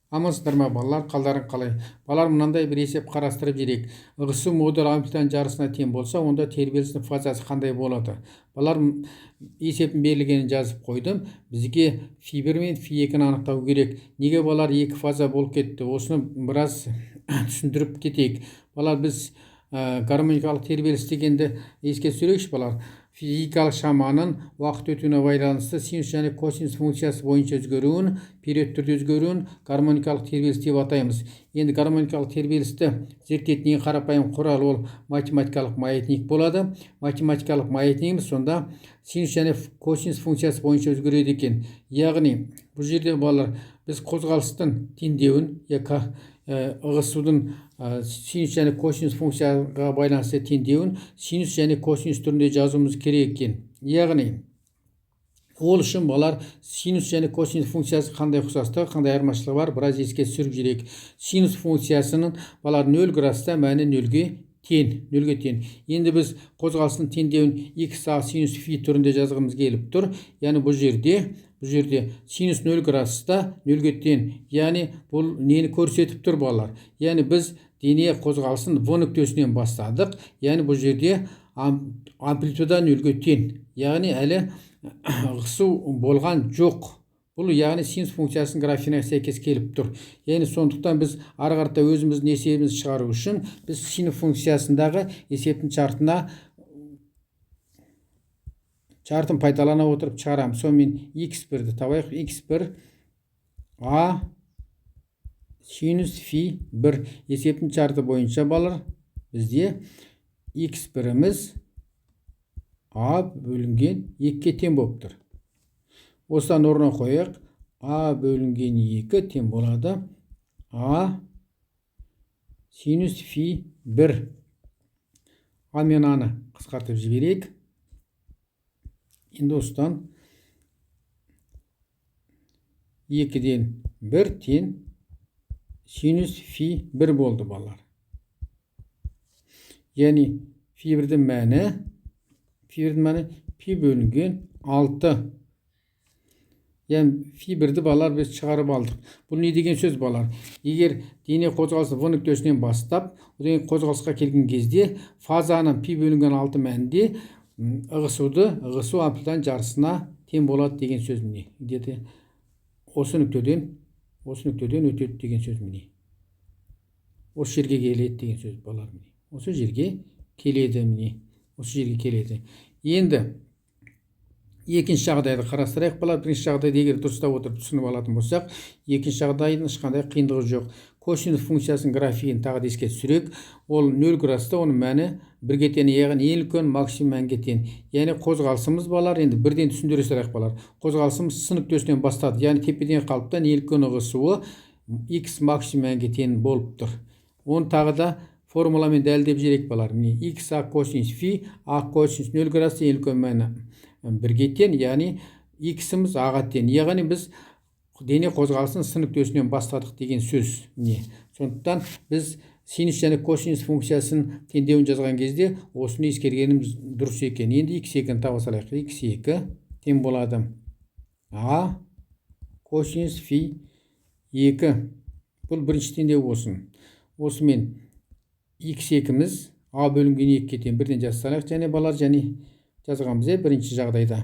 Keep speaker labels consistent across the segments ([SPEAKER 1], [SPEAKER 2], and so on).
[SPEAKER 1] Амансыздар ма балалар, қалдарың қалай? Балалар, мынандай бір есеп қарастырып жүрейік. Ығысу модуль амплитуданы жарысына тең болса, онда тербелістің фазасы қандай болады? Балалар, есебін берілгенін жазып қойдым. Бізге фи1 мен фи2-ні анықтау керек. Неге балалар екі фаза болып кетті? Осыны біраз түсіндіріп кетейік. Балалар, біз гармоникалық тербеліс дегенді еске түсірейікші балалар. Физикалық шаманың уақыт өтуіне байланысты синус және косинус функциясы бойынша өзгеруін, период түрде өзгеруін гармоникалық тербеліс деп атаймыз. Енді гармоникалық тербелісті зерттейтін ең қарапайым құрал ол математикалық маятник болады. Математикалық маятнигіміз сонда синус және косинус функциясы бойынша өзгереді екен. Яғни бұл жерде балалар біз қозғалыстың теңдеуін ығысудың синус және косинус функцияға байланысты теңдеуін синус және косинус түрінде жазуымыз керек екен. Яғни ол үшін балалар синус және косинус функциясы қандай ұқсастығы, қандай айырмашылығы бар, біраз еске түсіріп жүрейік. Синус функциясының балалар 0 градуста мәні 0-ге тең. Енді біз қозғалыстың теңдеуін x синус фи түрінде жазғымыз келіп тұр. Яғни бұл жерде синус 0 градуста 0-ге тең. Яғни бұл нені көрсетіп тұр балалар? Яғни біз дене қозғалысын v нүктесінен бастадық. Яғни бұл жерде амплитуда 0-ге тең. Яғни әлі ығысу болған жоқ. Бұл яғни синус функциясының графигіне сәйкес келіп тұр. Яғни сондықтан біз ары қарата өзіміздің есебімізді шығару үшін біз синус функциясындағы есептің шартын пайдалана отырып шығарамыз. Сонымен x1-ді табайық. x1 а синус фи 1 есептің шарты бойынша балалар бізде x1-іміз а бөлінген 2-ге тең болып тұр. Осыдан орнына қояйық. А бөлінген 2 тең болады а синус фи 1. А мен аны қысқартып жіберейік. Енді осыдан 2-ден 1 тең синус фи 1 болды балалар. Яғни фи 1-дің мәні пи бөлінген 6. Яғни фи 1-ді балалар біз шығарып алдық. Бұл не деген сөз балалар? Егер дене қозғалысы v нүктесінен бастап, қозғалысқа келген кезде фазаның пи бөлінген 6 мәнінде ығысу амплитуданың жарысына тең болады деген сөз міне. Осы нүктеден өтеді деген сөз міне. Осы жерге келеді деген сөз балалар міне. Осы жерге келеді міне. Осы жерге келеді. Енді екінші жағдайды қарастырайық балалар. Бірінші жағдайды егер дұрыстап отырып түсініп алатын болсақ, екінші жағдайдың ешқандай қиындығы жоқ. Косинус функциясының графигін тағы да еске түсірейік. Ол 0 градуста, оның мәні 1-ге тең, яғни ең үлкен максимум мәнге тең. Яғни қозғалысымыз балалар, енді бірден түсіндіре салайық балалар. Қозғалысымыз с нүктесінен бастады. Яғни тепеден қалыптан ең үлкен ығысуы x максимум мәнге тең болып тұр. Оны тағы да формуламен дәлелдеп жіберейік балалар. x а косинус фи, а косинус 0 градуста ең үлкен мәні 1-ге тең, яғни x-іміз а-ға тең. Яғни біз дене қозғалысын с нүктесінен бастадық деген сөз. Сондықтан біз синус және косинус функциясын теңдеуін жазған кезде осыны ескергеніміз дұрыс екен. Енді x2-ні таба салайық. x2 тең болады а косинус фи 2. Бұл бірінші теңдеу болсын. Осымен x2-міз а бөлінген 2-ге тең, бірден жазсалайық. Және балалар, және жазғанбыз бірінші жағдайда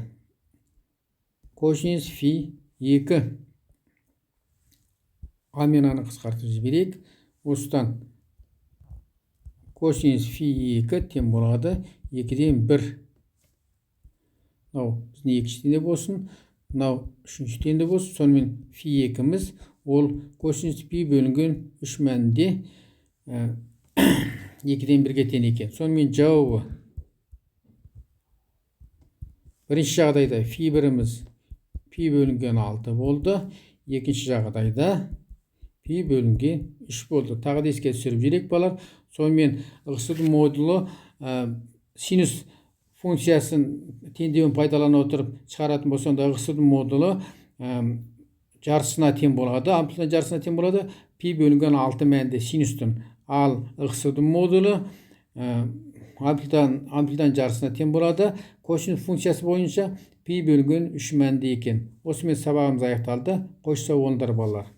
[SPEAKER 1] косинус фи 2. А мен аны қысқартып жіберейік. Осыдан косинус фи 2 тең болады 2-ден 1. Мынау біздің екінші теңдеу болсын. Мынау үшінші теңдеу болсын. Сонымен фи 2-міз ол косинус пи бөлінген 3 мәнінде 2-ден 1-ге тең екен. Сонымен жауабы бірінші жағдайда фи 1-іміз пи бөлінген 6 болды. Екінші жағдайда пи бөлінген 3 болды. Тағы да еске түсіріп жіберейік балалар. Сонымен ығысудың модулы синус функциясын теңдеуін пайдалана отырып шығаратын болса, онда ығысудың модулы жарысына тең болады. Амплитуданың жарысына тең болады. Пи бөлінген 6 мәнінде синустың. Ал ығысудың модулы амплитуданың жарысына тең болады. Косинус функциясы бойынша пи бөлінген 3 мәнінде екен. Осымен сабағымыз аяқталды. Қош сау болыңдар балалар.